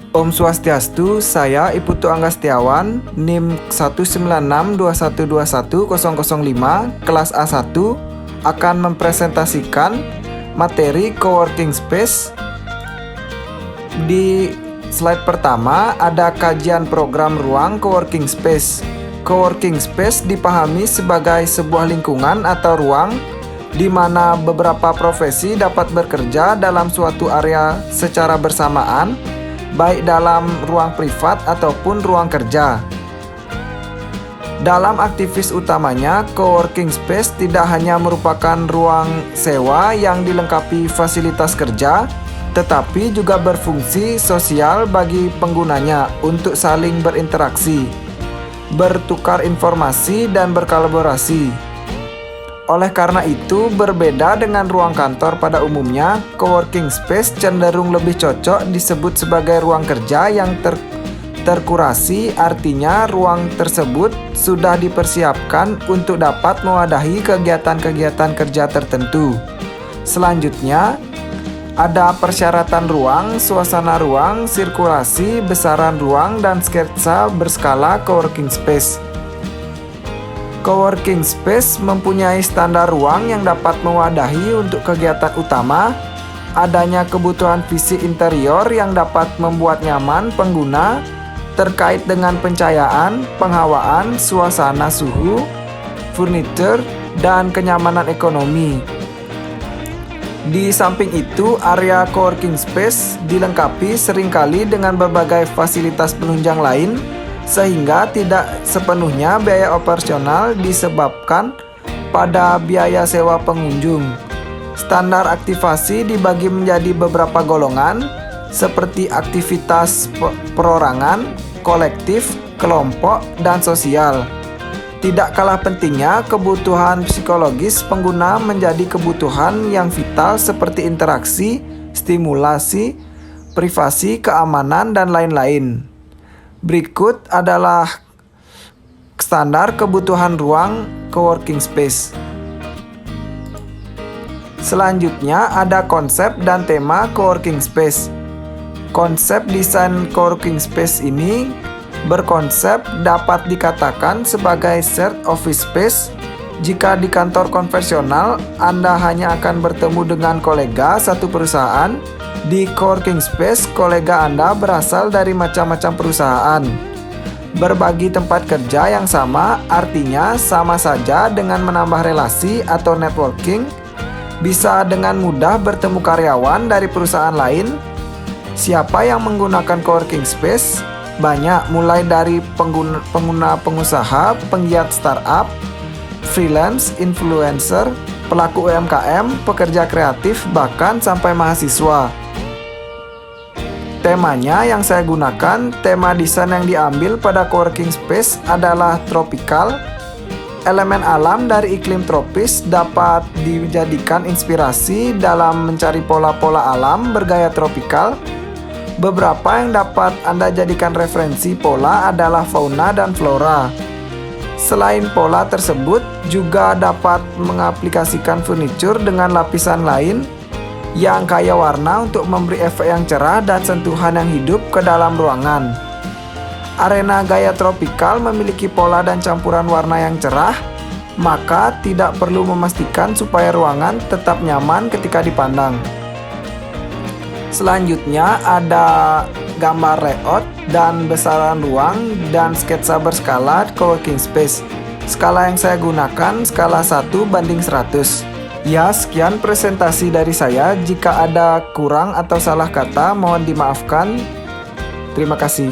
Om Swastiastu, saya Iputu Angga Setiawan, NIM 19621210005, kelas A1, akan mempresentasikan materi coworking space. Di slide pertama ada kajian program ruang coworking space. Coworking space dipahami sebagai sebuah lingkungan atau ruang di mana beberapa profesi dapat bekerja dalam suatu area secara bersamaan, baik dalam ruang privat ataupun ruang kerja. Dalam aktivis utamanya, coworking space tidak hanya merupakan ruang sewa yang dilengkapi fasilitas kerja, tetapi juga berfungsi sosial bagi penggunanya untuk saling berinteraksi, bertukar informasi, dan berkolaborasi. Oleh karena itu, berbeda dengan ruang kantor pada umumnya, coworking space cenderung lebih cocok disebut sebagai ruang kerja yang terkurasi, artinya ruang tersebut sudah dipersiapkan untuk dapat mewadahi kegiatan-kegiatan kerja tertentu. Selanjutnya, ada persyaratan ruang, suasana ruang, sirkulasi, besaran ruang, dan sketsa berskala coworking space. Coworking space mempunyai standar ruang yang dapat mewadahi untuk kegiatan utama, adanya kebutuhan fisik interior yang dapat membuat nyaman pengguna terkait dengan pencahayaan, penghawaan, suasana suhu, furniture, dan kenyamanan ekonomi. Di samping itu, area coworking space dilengkapi seringkali dengan berbagai fasilitas penunjang lain, sehingga tidak sepenuhnya biaya operasional disebabkan pada biaya sewa pengunjung. Standar aktivasi dibagi menjadi beberapa golongan, seperti aktivitas perorangan, kolektif, kelompok, dan sosial. Tidak kalah pentingnya, kebutuhan psikologis pengguna menjadi kebutuhan yang vital seperti interaksi, stimulasi, privasi, keamanan, dan lain-lain. Berikut adalah standar kebutuhan ruang coworking space. Selanjutnya ada konsep dan tema coworking space. Konsep desain coworking space ini berkonsep dapat dikatakan sebagai shared office space. Jika di kantor konvensional, Anda hanya akan bertemu dengan kolega satu perusahaan. Di coworking space, kolega Anda berasal dari macam-macam perusahaan. Berbagi tempat kerja yang sama, artinya sama saja dengan menambah relasi atau networking. Bisa dengan mudah bertemu karyawan dari perusahaan lain. Siapa yang menggunakan coworking space? Banyak, mulai dari pengusaha, penggiat startup, freelance, influencer, pelaku UMKM, pekerja kreatif, bahkan sampai mahasiswa. Temanya yang saya gunakan, tema desain yang diambil pada coworking space adalah tropical. Elemen alam dari iklim tropis dapat dijadikan inspirasi dalam mencari pola-pola alam bergaya tropikal. Beberapa yang dapat Anda jadikan referensi pola adalah fauna dan flora. Selain pola tersebut, juga dapat mengaplikasikan furniture dengan lapisan lain yang kaya warna untuk memberi efek yang cerah dan sentuhan yang hidup ke dalam ruangan. Arena gaya tropikal memiliki pola dan campuran warna yang cerah, maka tidak perlu memastikan supaya ruangan tetap nyaman ketika dipandang. Selanjutnya ada gambar layout dan besaran ruang dan sketsa berskala coworking space. Skala yang saya gunakan skala 1:100. Ya, sekian presentasi dari saya. Jika ada kurang atau salah kata, mohon dimaafkan. Terima kasih.